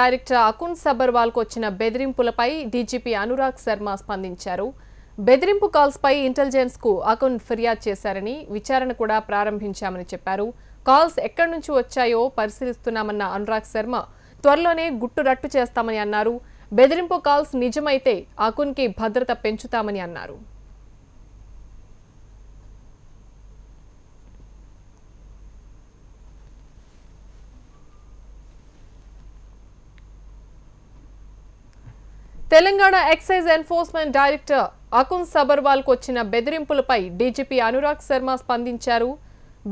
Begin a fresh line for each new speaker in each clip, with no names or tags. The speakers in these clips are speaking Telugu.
డైరెక్టర్ అకున్ సబర్వాల్కు వచ్చిన బెదిరింపులపై డీజీపీ అనురాగ్ శర్మ స్పందించారు. బెదిరింపు కాల్స్పై ఇంటెలిజెన్స్కు అకున్ ఫిర్యాదు చేశారని, విచారణ కూడా ప్రారంభించామని చెప్పారు. కాల్స్ ఎక్కడి నుంచి వచ్చాయో పరిశీలిస్తున్నామన్న అనురాగ్ శర్మ త్వరలోనే గుట్టు రట్టు చేస్తామని అన్నారు. బెదిరింపు కాల్స్ నిజమైతే అకున్కి భద్రత పెంచుతామని అన్నారు. Telangana excise enforcement director Akun సబర్వాల్కు వచ్చిన బెదిరింపులపై డీజీపీ అనురాగ్ శర్మ స్పందించారు.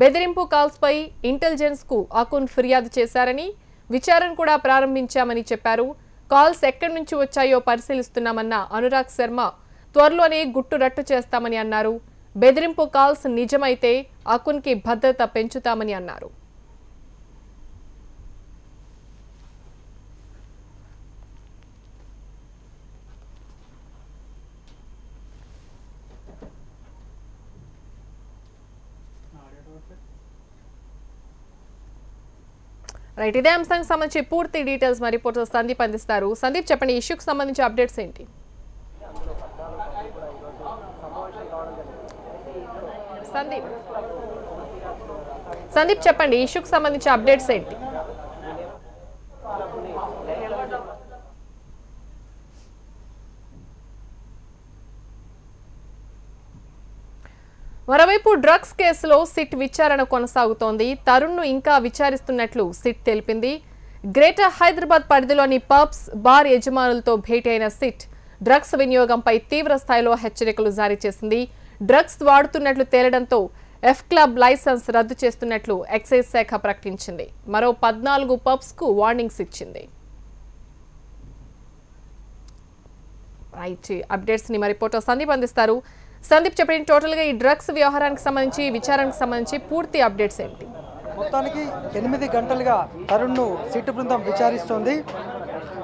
బెదిరింపు కాల్స్పై ఇంటెలిజెన్స్కు అకున్ ఫిర్యాదు చేశారని, విచారణ కూడా ప్రారంభించామని చెప్పారు. కాల్స్ ఎక్కడి నుంచి వచ్చాయో పరిశీలిస్తున్నామన్న అనురాగ్ శర్మ త్వరలోనే గుట్టు రట్టు చేస్తామని అన్నారు. బెదిరింపు కాల్స్ నిజమైతే అకున్కి భద్రత పెంచుతామని అన్నారు. రైట్, ఇదే అంశానికి సంబంధించి పూర్తి డీటెయిల్స్ మా రిపోర్టర్ సందీప్ అందిస్తారు. సందీప్, చెప్పండి, ఇష్యూకి సంబంధించి అప్డేట్స్ ఏంటి? సందీప్ చెప్పండి, ఇష్యూకి సంబంధించి అప్డేట్స్ ఏంటి? మరోవైపు డ్రగ్స్ కేసులో సిట్ విచారణ కొనసాగుతోంది. తరుణ్ను ఇంకా విచారిస్తున్నట్లు సిట్ తెలిపింది. గ్రేటర్ హైదరాబాద్ పరిధిలోని పబ్స్, బార్ యజమానులతో భేటీ అయిన సిట్ డ్రగ్స్ వినియోగంపై తీవ్ర స్థాయిలో హెచ్చరికలు జారీ చేసింది. డ్రగ్స్ వాడుతున్నట్లు తేలడంతో ఎఫ్ క్లబ్ లైసెన్స్ రద్దు చేస్తున్నట్లు ఎక్సైజ్ శాఖ ప్రకటించింది. మరో 14 పబ్స్ కు వార్నింగ్స్ ఇచ్చింది. రైట్, అప్డేట్స్ ని మా రిపోర్టర్ సందీప్ అందిస్తారు. సందీప్, చెప్పండి, టోటల్ గా ఈ డ్రగ్స్ వ్యవహారానికి సంబంధించి, విచారణకు సంబంధించి పూర్తి అప్డేట్స్ ఏంటి?
మొత్తానికి 8 గంటలుగా తరుణ్ను సిట్ బృందం విచారిస్తోంది.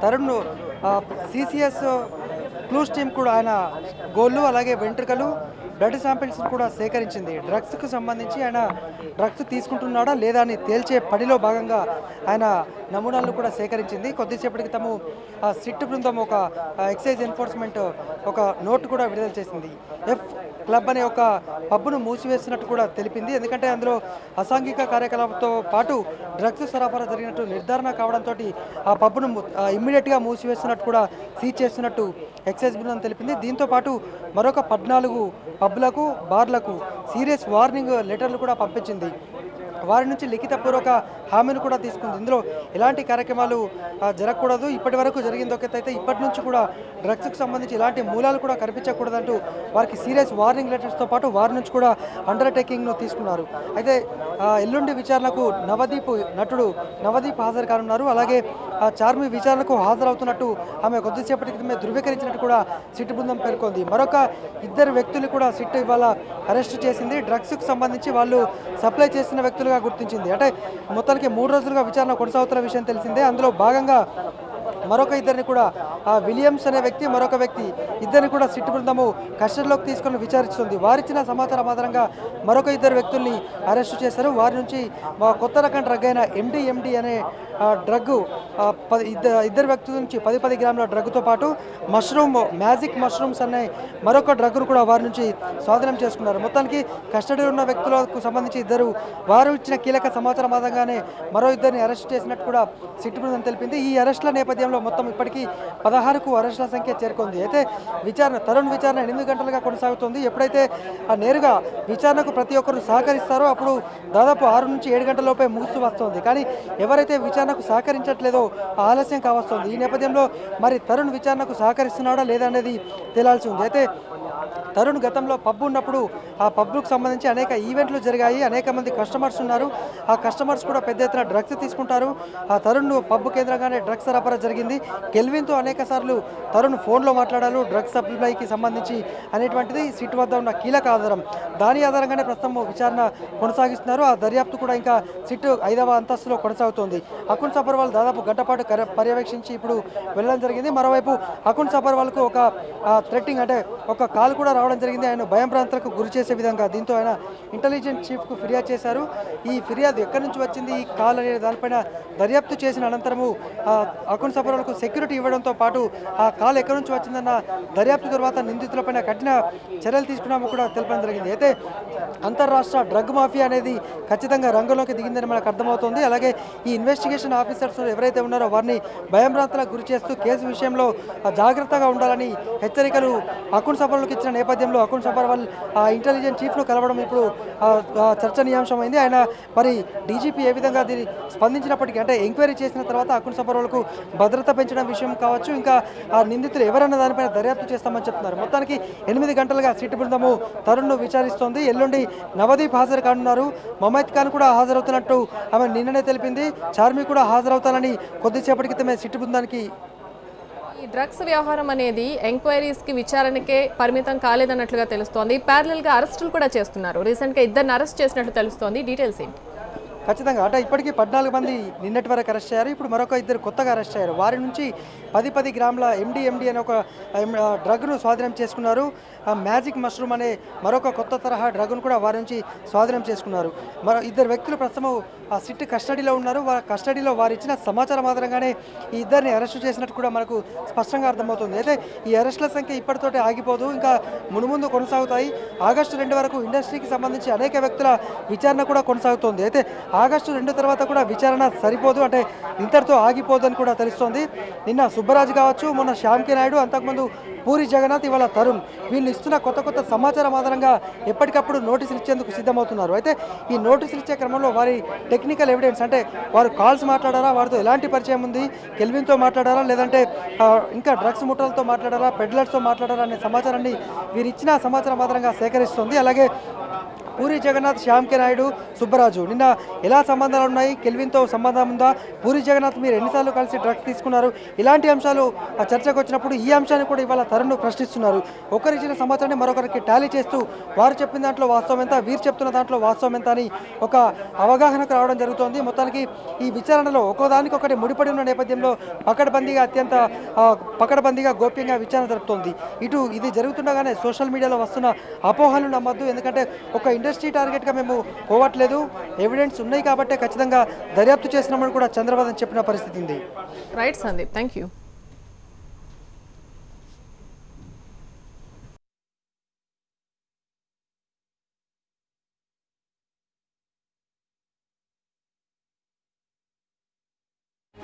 తరుణ్ను సిసిఎస్ క్లూస్ టీం కూడా ఆయన గోళ్ళు, అలాగే వెంట్రుకలు, బ్లడ్ శాంపిల్స్ కూడా సేకరించింది. డ్రగ్స్కు సంబంధించి ఆయన డ్రగ్స్ తీసుకుంటున్నాడా లేదా అని తేల్చే పనిలో భాగంగా ఆయన నమూనాలను కూడా సేకరించింది. కొద్దిసేపటికి తాము సిట్ బృందం ఒక ఎక్సైజ్ ఎన్ఫోర్స్మెంట్ ఒక నోటు కూడా విడుదల చేసింది. ఎఫ్ క్లబ్ అనే ఒక పబ్ను మూసివేస్తున్నట్టు కూడా తెలిపింది. ఎందుకంటే అందులో అసాంఘిక కార్యకలాపాలతో పాటు డ్రగ్స్ సరఫరా జరిగినట్టు నిర్ధారణ కావడంతో ఆ పబ్ను ఇమ్మీడియట్గా మూసివేస్తున్నట్టు కూడా సీజ్ చేస్తున్నట్టు ఎక్సైజ్ బృందం తెలిపింది. దీంతో పాటు మరొక 14 పబ్లకు, బార్లకు సీరియస్ వార్నింగ్ లెటర్లు కూడా పంపించింది. వారి నుంచి లిఖితపూర్వక హామీని కూడా తీసుకుంది. ఇందులో ఎలాంటి కార్యక్రమాలు జరగకూడదు, ఇప్పటి వరకు జరిగింది ఒకటైతే ఇప్పటి నుంచి కూడా డ్రగ్స్కి సంబంధించి ఎలాంటి మూలాలు కూడా కనిపించకూడదంటూ వారికి సీరియస్ వార్నింగ్ లెటర్స్తో పాటు వారి నుంచి కూడా అండర్టేకింగ్ను తీసుకున్నారు. అయితే ఎల్లుండి విచారణకు నటుడు నవదీప్ హాజరు కానున్నారు. అలాగే చార్మి విచారణకు హాజరవుతున్నట్టు ఆమె కొద్దిసేపటి క్రితమే ధృవీకరించినట్టు కూడా సిట్ బృందం పేర్కొంది. మరొక 2 వ్యక్తులు కూడా సిట్ ఇవాళ అరెస్ట్ చేసింది. డ్రగ్స్కు సంబంధించి వాళ్ళు సప్లై చేసిన వ్యక్తులుగా గుర్తించింది. అంటే మొత్తానికి 3 రోజులుగా విచారణ కొనసాగుతున్న విషయం తెలిసిందే. అందులో భాగంగా మరొక 2 కూడా విలియమ్స్ అనే వ్యక్తి, మరొక వ్యక్తి ఇద్దరిని కూడా సిట్ బృందము కస్టడీలోకి తీసుకొని విచారిస్తుంది. వారిచ్చిన సమాచారం ఆధారంగా మరొక 2 వ్యక్తుల్ని అరెస్టు చేశారు. వారి నుంచి కొత్త రకం డ్రగ్ అయిన ఎండి అనే డ్రగ్ 2 వ్యక్తుల నుంచి 10 గ్రాముల డ్రగ్తో పాటు మ్యాజిక్ మష్రూమ్స్ అనే మరొక డ్రగ్ను కూడా వారి నుంచి స్వాధీనం చేసుకున్నారు. మొత్తానికి కస్టడీలో ఉన్న వ్యక్తులకు సంబంధించి 2 వారు ఇచ్చిన కీలక సమాచారం ఆధారంగానే మరో 2ని అరెస్ట్ చేసినట్టు కూడా సిట్ బృందం తెలిపింది. ఈ అరెస్టుల నేపథ్యంలో మొత్తం ఇప్పటికీ 16కు అరెస్టుల సంఖ్య చేరుకుంది. అయితే తరుణ్ విచారణ 8 గంటలుగా కొనసాగుతుంది. ఎప్పుడైతే నేరుగా విచారణకు ప్రతి ఒక్కరు సహకరిస్తారో అప్పుడు దాదాపు 6 నుంచి 7 గంటల లోపే ముగుస్తూ వస్తుంది. కానీ ఎవరైతే విచారణకు సహకరించట్లేదో ఆలస్యం కావస్తుంది. ఈ నేపథ్యంలో మరి తరుణ్ విచారణకు సహకరిస్తున్నాడా లేదా అనేది తేలాల్సి ఉంది. అయితే తరుణ్ గతంలో పబ్ ఉన్నప్పుడు ఆ పబ్కు సంబంధించి అనేక ఈవెంట్లు జరిగాయి. అనేక మంది కస్టమర్స్ ఉన్నారు. ఆ కస్టమర్స్ కూడా పెద్ద ఎత్తున డ్రగ్స్ తీసుకుంటారు. ఆ తరుణ్ పబ్ కేంద్రంగానే డ్రగ్స్ సరఫరా జరిగింది. కెల్విన్తో అనేక సార్లు తరుణ్ ఫోన్లో మాట్లాడారు డ్రగ్స్ సప్లైకి సంబంధించి అనేటువంటిది సిట్ వద్ద ఉన్న కీలక ఆధారం. దాని ఆధారంగానే ప్రస్తుతం విచారణ కొనసాగిస్తున్నారు. ఆ దర్యాప్తు కూడా ఇంకా సిట్ 5వ అంతస్తులో కొనసాగుతోంది. అకున్ సబర్వాల్ దాదాపు గంట పాటు పర్యవేక్షించి ఇప్పుడు వెళ్ళడం జరిగింది. మరోవైపు అకున్ సబర్వాల్కు ఒక థ్రెట్టింగ్ అంటే ఒక కాల్ కూడా రావడం జరిగింది. ఆయన భయభ్రాంతులకు గురి చేసే విధంగా. దీంతో ఆయన ఇంటెలిజెన్స్ చీఫ్కు ఫిర్యాదు చేశారు. ఈ ఫిర్యాదు ఎక్కడి నుంచి వచ్చింది, ఈ కాల్ అనే దానిపైన దర్యాప్తు చేసిన అనంతరము అకున్ సబర్వాల్కు సెక్యూరిటీ ఇవ్వడంతో పాటు ఆ కాల్ ఎక్కడి నుంచి వచ్చిందన్న దర్యాప్తు తర్వాత నిందితులపైన కఠిన చర్యలు తీసుకున్నామో కూడా తెలపడం జరిగింది. అయితే అంతర్రాష్ట్ర డ్రగ్ మాఫియా అనేది ఖచ్చితంగా రంగంలోకి దిగిందని మనకు అర్థమవుతుంది. అలాగే ఈ ఇన్వెస్టిగేషన్ ఆఫీసర్స్ ఎవరైతే ఉన్నారో వారిని భయభ్రాంతులకు గురి చేస్తూ కేసు విషయంలో జాగ్రత్తగా ఉండాలని హెచ్చరికలు అకున్ సబర్వాల్కి ఇచ్చిన నేపథ్యంలో అకున్ సబర్వాల్ ఇంటెలిజెన్స్ చీఫ్ను కలవడం ఇప్పుడు చర్చనీయాంశమైంది. ఆయన మరి డీజీపీ ఏ విధంగా దీన్ని స్పందించినప్పటికీ అంటే ఎంక్వైరీ చేసిన తర్వాత అకున్ సబర్వాల్కు భద్రత పెంచడం విషయం కావచ్చు, ఇంకా ఆ నిందితులు ఎవరన్న దానిపైన దర్యాప్తు చేస్తామని చెప్తున్నారు. మొత్తానికి 8 గంటలుగా సిట్ బృందము తరుణ్ను విచారిస్తోంది. ఎల్లుండి నవదీప్ హాజరు కానున్నారు. మమైత్ ఖాన్ కూడా హాజరవుతున్నట్టు ఆమె నిన్ననే తెలిపింది. చార్మి కూడా హాజరవుతానని కొద్దిసేపటి క్రితమే సిట్ బృందానికి.
ఈ డ్రగ్స్ వ్యవహారం అనేది ఎంక్వైరీస్కి విచారణకే పరిమితం కాలేదన్నట్లుగా తెలుస్తోంది. ప్యారలల్గా అరెస్టులు కూడా చేస్తున్నారు. రీసెంట్గా 2 అరెస్ట్ చేసినట్లు తెలుస్తోంది. డీటెయిల్స్ ఏంటి?
ఖచ్చితంగా అంటే ఇప్పటికీ 14 మంది నిన్నటి వరకు అరెస్ట్ అయ్యారు. ఇప్పుడు మరొక 2 కొత్తగా అరెస్ట్ అయ్యారు. వారి నుంచి 10 గ్రాముల ఎండి అనే ఒక డ్రగ్ను స్వాధీనం చేసుకున్నారు. మ్యాజిక్ మష్రూమ్ అనే మరొక కొత్త తరహా డ్రగ్ను కూడా వారి నుంచి స్వాధీనం చేసుకున్నారు. మరో 2 వ్యక్తులు ప్రస్తుతం ఆ సిట్ కస్టడీలో ఉన్నారు. వారి కస్టడీలో వారు ఇచ్చిన సమాచారం ఆధారంగానే ఈ 2 అరెస్టు చేసినట్టు కూడా మనకు స్పష్టంగా అర్థమవుతుంది. అయితే ఈ అరెస్టుల సంఖ్య ఇప్పటితోటే ఆగిపోదు, ఇంకా మునుముందు కొనసాగుతాయి. ఆగస్టు 2 వరకు ఇండస్ట్రీకి సంబంధించి అనేక వ్యక్తుల విచారణ కూడా కొనసాగుతోంది. అయితే ఆగస్టు 2 తర్వాత కూడా విచారణ సరిపోదు, అంటే ఇంతటితో ఆగిపోదు అని కూడా తెలుస్తోంది. నిన్న సుబ్బరాజు కావచ్చు, మొన్న శ్యామ్ కే నాయుడు, అంతకుముందు పూరి జగన్నాథ్, ఇవాళ తరుణ్, వీళ్ళు ఇస్తున్న కొత్త సమాచారం ఆధారంగా ఎప్పటికప్పుడు నోటీసులు ఇచ్చేందుకు సిద్ధమవుతున్నారు. అయితే ఈ నోటీసులు ఇచ్చే క్రమంలో వారి టెక్నికల్ ఎవిడెన్స్ అంటే వారు కాల్స్ మాట్లాడారా, వారితో ఎలాంటి పరిచయం ఉంది, కెల్విన్తో మాట్లాడారా, లేదంటే ఇంకా డ్రగ్స్ ముఠాలతో మాట్లాడారా, పెడ్లర్స్తో మాట్లాడారా అనే సమాచారాన్ని వీరు ఇచ్చిన సమాచారం ఆధారంగా సేకరిస్తుంది. అలాగే పూరి జగన్నాథ్, శ్యామ్ కే నాయుడు, సుబ్బరాజు నిన్న ఎలా సంబంధాలు ఉన్నాయి, కెల్విన్తో సంబంధం ఉందా, పూరి జగన్నాథ్ మీరు ఎన్నిసార్లు కలిసి డ్రగ్స్ తీసుకున్నారు, ఇలాంటి అంశాలు చర్చకు వచ్చినప్పుడు ఈ అంశాన్ని కూడా ఇవాళ తరుణ్ను ప్రశ్నిస్తున్నారు. ఒకరు ఇచ్చిన సమాచారాన్ని మరొకరికి టాలీ చేస్తూ వారు చెప్పిన దాంట్లో వాస్తవం ఎంత, వీరు చెప్తున్న దాంట్లో వాస్తవం ఎంత అని ఒక అవగాహనకు రావడం జరుగుతోంది. మొత్తానికి ఈ విచారణలో ఒక్కోదానికొకటి ముడిపడి ఉన్న నేపథ్యంలో అత్యంత పకడ్బందీగా గోప్యంగా విచారణ జరుపుతోంది. ఇది జరుగుతుండగానే సోషల్ మీడియాలో వస్తున్న అపోహలను నమ్మద్దు, ఎందుకంటే ఒక ఇండస్ట్రీ టార్గెట్గా మేము పోవట్లేదు, ఎవిడెన్స్ ఉన్నాయి కాబట్టి ఖచ్చితంగా దర్యాప్తు చేసినామని కూడా చంద్రబాబు చెప్పిన పరిస్థితి ఉంది.
Right Sandeep, thank you.